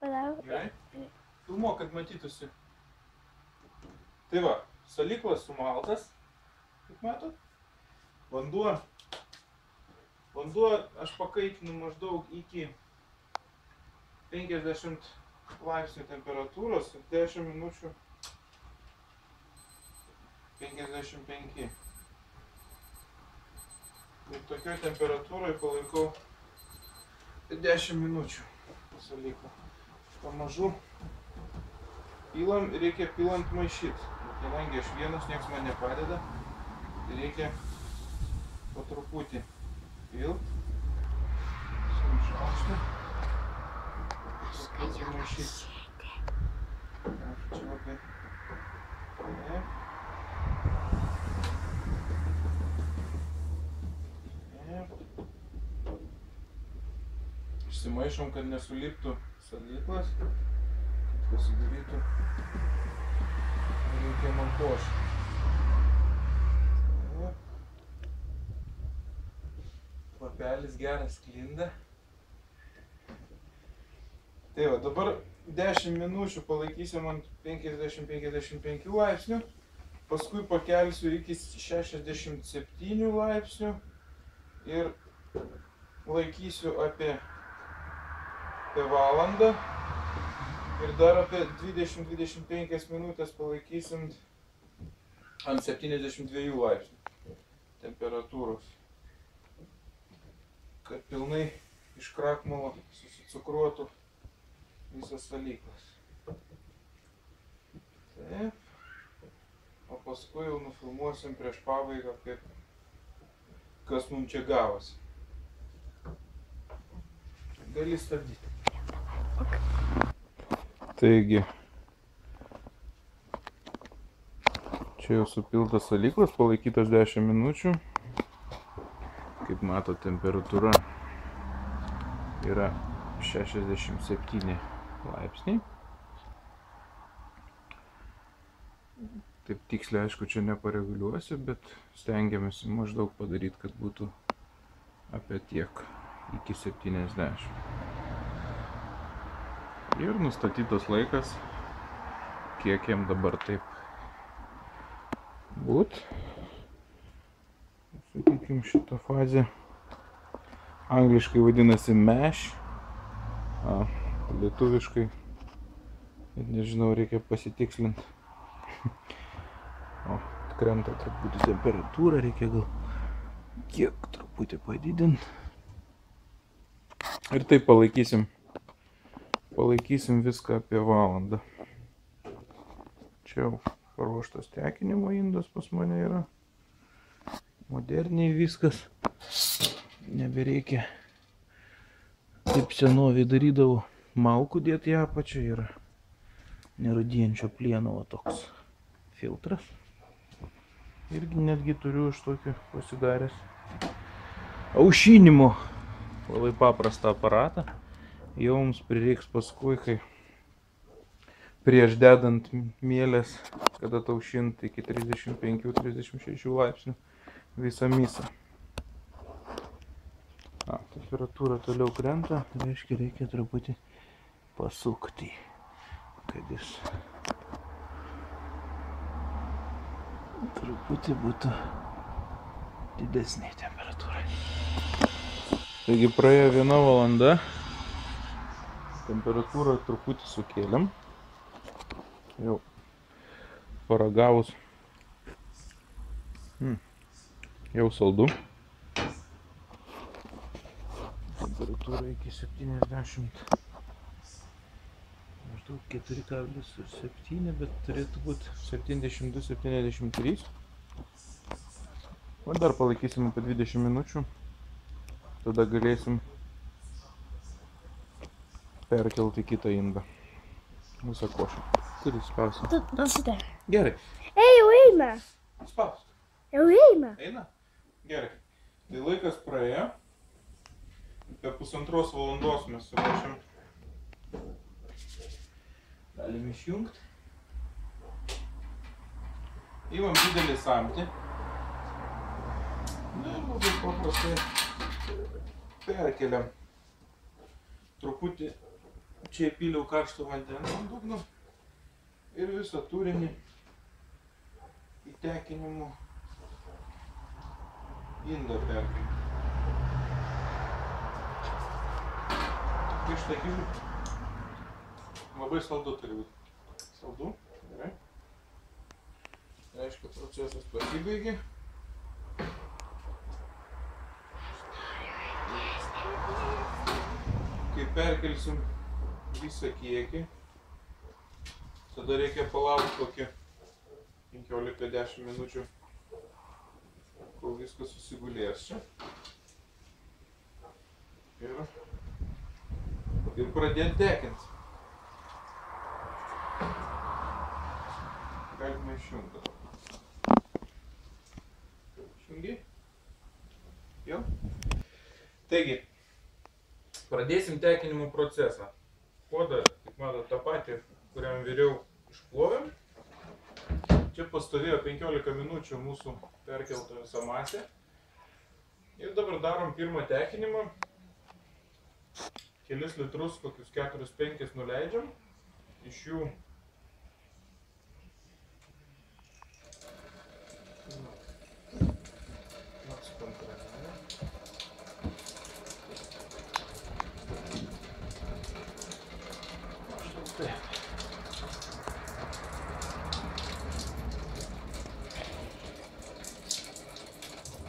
Gerai? Filmuok, kad matytųsi. Tai va, salyklas sumaltas, kaip matot. Vanduo aš pakaitinu maždaug iki 50 laipsnių temperatūros ir 10 minučių 55. Ir tokioj temperatūroje palaikau 10 minučių salyklą. Pamažu pilam, reikia pilant maišyti. Kadangi aš vienas, nieks man nepadeda, tai reikia po truputį pilt. Šaukštą. Truputį maišyti. Čia labai. Išsimaišom, kad nesuliptų salyklas, kad pasidarytų reikiamą košę. Kvapelis geras sklinda. Tai va, dabar 10 minučių palaikysim ant 50-55 laipsnių, paskui pakelsiu iki 67 laipsnių ir laikysiu apie valandą ir dar apie 20-25 minutės palaikysim ant 72 laipsnių temperatūros, kad pilnai iš krakmolo susicukruotų visas salyklas. Taip. O paskui jau nufilmuosim prieš pabaigą, kas mums čia gavosi. Gali stabdyti. Taigi, čia jau supiltas salyklas, palaikytas 10 minučių. Kaip mato, temperatūra yra 67 laipsniai. Taip tiksliai, aišku, čia nepareguliuosiu, bet stengiamės maždaug padaryti, kad būtų apie tiek, iki 70. Ir nustatytas laikas, kiek jam dabar taip būt. Sakykim, šitą fazę angliškai vadinasi mash, lietuviškai, nežinau, reikia pasitikslinti. O, krenta truputį temperatūra, reikia gal kiek truputį padidinti. Ir taip palaikysim viską apie valandą. Čia jau paruoštas tekinimo indas pas mane yra. Moderniai viskas. Nebereikia. Taip senoviai darydavau malkų dėti į apačią. Yra nerūdijančio plieno toks filtras. Irgi netgi turiu aš tokį pasidaręs aušinimo labai paprastą aparatą. Jau mums prireiks paskui, kai prieš dedant mielės, kada taušint iki 35-36 laipsnių visą misą. Temperatūra toliau krenta, reiškia reikia truputį pasukti, kad jis truputį būtų didesnė temperatūra. Taigi praėjo 1 valanda. Temperatūrą truputį sukėlėm. Jau paragavus. Jau saldu. Temperatūra iki 70. Maždaug 4,7, bet turėtų būti 72-73. O dar palaikysim apie 20 minučių. Tada galėsim perkelti kitą indą. Visą košę. Turi spausti. Gerai. Jau eina. Spausti. Jau eina. Eina? Gerai. Tai laikas praėjo. Apie 1,5 valandos mes suruošiam. Galim išjungti. Įvam didelį samtį. Na ir labai paprastai perkeliam truputį Čia įpyliau karšto vandens ant dugno ir visą turinį įtekinimų indą perkeliu. Ištekiniu. Labai saldu turi būti. Saldu, gerai. Reiškia, procesas pasibaigė. Kai perkelsim visą kiekį, tada reikia palaukti kokį 15-10 minučių, kol viskas susigulės čia. Ir pradėti deginti. Galime išjungti. Išjungi? Jau? Taigi, pradėsim tekinimo procesą. Puodą, kaip matot, tą patį, kuriam viriau, išplovėm. Čia pastovėjo 15 minučių mūsų perkelta visa masė. Ir dabar darom pirmą tekinimą. Kelis litrus, kokius 4-5 nuleidžiam. Iš jų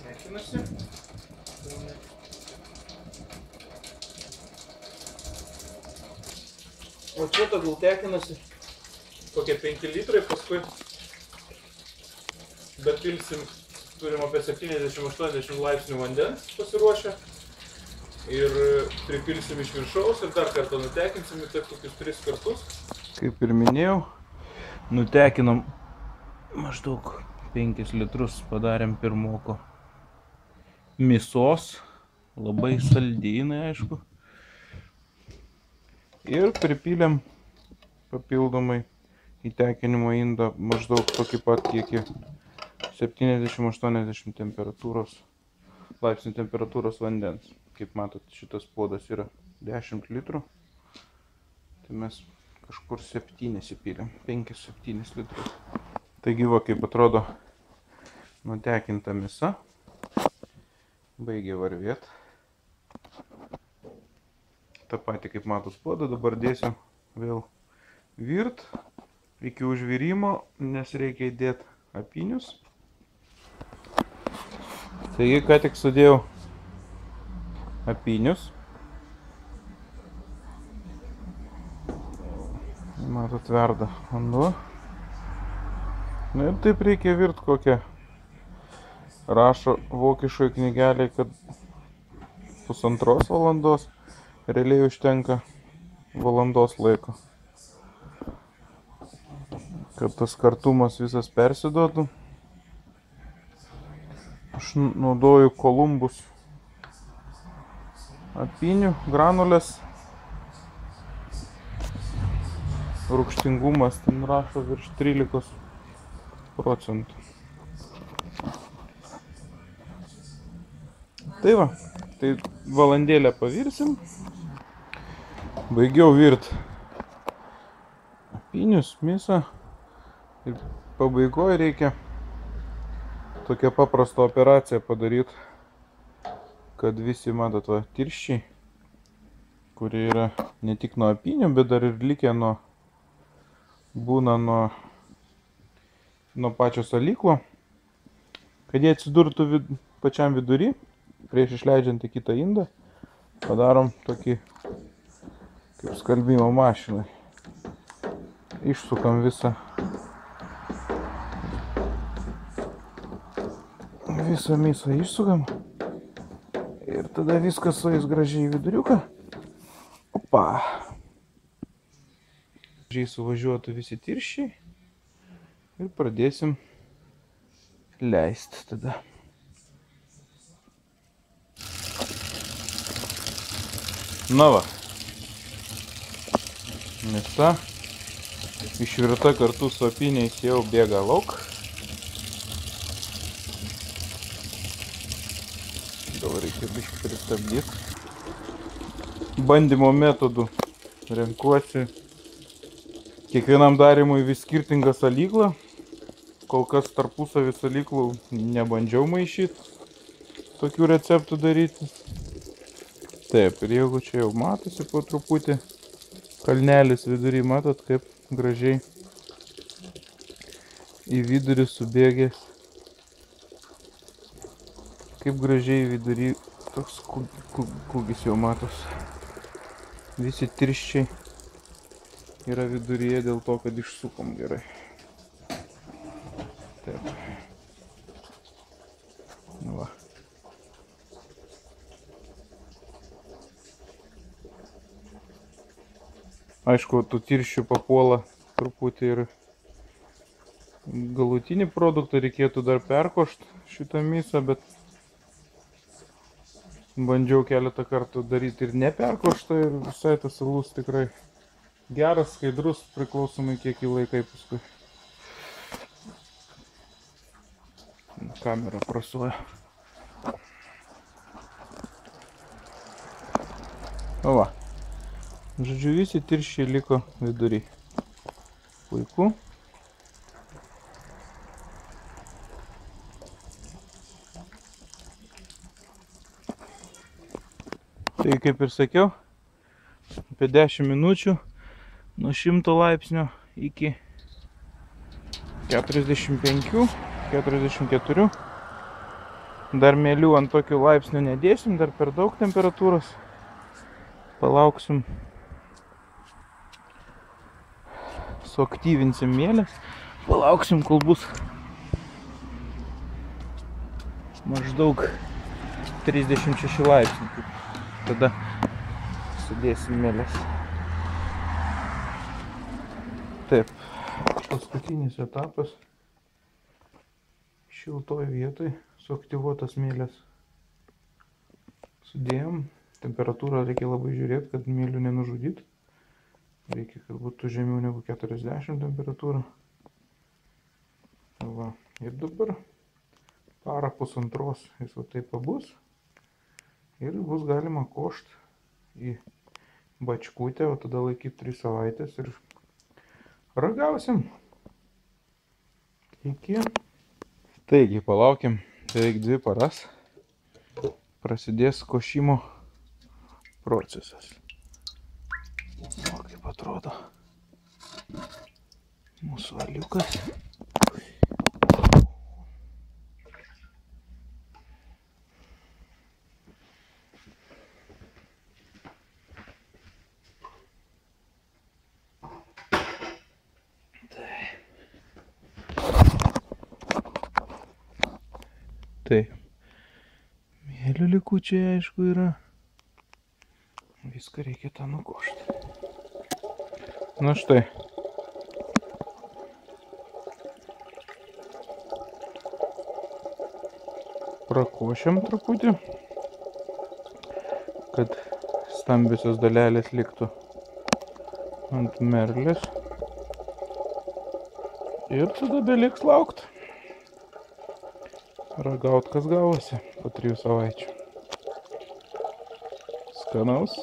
tekinasi. O čia tegul tekinasi kokie 5 litrai, paskui dapilsim, turim apie 70-80 laipsnių vandens pasiruošę ir pripilsim iš viršaus ir dar kartą nutekinsim ir taip kokius 3 kartus. Kaip ir minėjau, nutekinom maždaug 5 litrus, padarėm pirmoko mėsos, labai saldynai, aišku. Ir pripylėm papildomai į tekinimo indą maždaug tokį pat kiekį 70-80 laipsnių temperatūros vandens. Kaip matot, šitas puodas yra 10 litrų. Tai mes kažkur 7 įpylėm, 5-7 litrus. Taigi va, kaip atrodo nutekinta mėsa. Baigė varvėti. Ta pati, kaip matot, puodą dabar dėsiu vėl virt iki užvirimo, nes reikia įdėti apynius. Taigi, ką tik sudėjau apynius. Matot, verda vanduo. Na ir taip reikia virt kokią, rašo vokiškoj knygelėj, kad 1,5 valandos. Realiai užtenka valandos laiko, kad tas kartumas visas persiduotų. Aš naudoju Columbus apynių granulės. Rūgštingumas ten rašo virš 13%. Tai va, tai valandėlę pavirsim. Baigiau virt apynius, mėsą ir pabaigoje reikia tokią paprastą operaciją padaryti, kad visi, matot, va, tirščiai, kurie yra ne tik nuo apynių, bet dar ir likę būna nuo pačio salyklo, kad jie atsidurtų pačiam vidury, prieš išleidžiant į kitą indą, padarom tokį kaip skalbimo mašinai. Išsukam visą mėsą išsukam ir tada viskas sueis gražiai į viduriuką. Opa! Gražiai suvažiuotų visi tirščiai ir pradėsim leisti tada. Na va, mėsa išvirta kartu su apyniais jau bėga lauk. Gal reikia biškį pristabdyti. Bandymo metodų renkuosi kiekvienam darimui vis skirtingą salyklą. Kol kas tarpusavį salyklų nebandžiau maišyti, tokių receptų daryti. Taip, ir jeigu čia jau matosi po truputį kalnelis vidury, matot, kaip gražiai į vidurį subėgęs. Kaip gražiai vidury toks kūgis jau matos. Visi tirščiai yra viduryje dėl to, kad išsukom gerai. Taip. Nu va. Aišku, tų tirščių papuola truputį ir galutinį produktą, reikėtų dar perkošti šitą mėsą, bet bandžiau keletą kartų daryti ir neperkoštą ir visai tas alus tikrai geras, skaidrus, priklausomai kiek jį laikai paskui. Kamera prasuoja. O va. Žodžiu, visi tirščiai liko vidury. Puiku. Tai kaip ir sakiau, apie 10 minučių nuo 100 laipsnių iki 45, 44. Dar mėlių ant tokių laipsnių nedėsim, dar per daug temperatūros. Palauksim. Suaktyvinsim mėlės. Palauksim, kol bus maždaug 36 laipsnių. Tada sudėsim mėlės. Taip, paskutinis etapas. Šiltoj vietoj suaktyvuotas mėlės sudėjom. Temperatūrą reikia labai žiūrėti, kad mėlių nenužudyt. Reikia, kad būtų žemiau negu 40 temperatūra. Va. Ir dabar parą pusantros jis va taip pabus. Ir bus galima košti į bačkutę, o tada laikyti 3 savaitės ir ragausim. Iki. Taigi, palaukim beveik 2 paras. Prasidės košimo procesas. O kaip atrodo mūsų aliukas. Tai mėlių likučiai aišku yra. Viską reikia tą nukošti. Na štai. Prakošiam truputį, kad stambiosios dalelės liktų ant merlės. Ir tada beliks laukt. Ragaut, kas gavosi po 3 savaičių. Skanaus.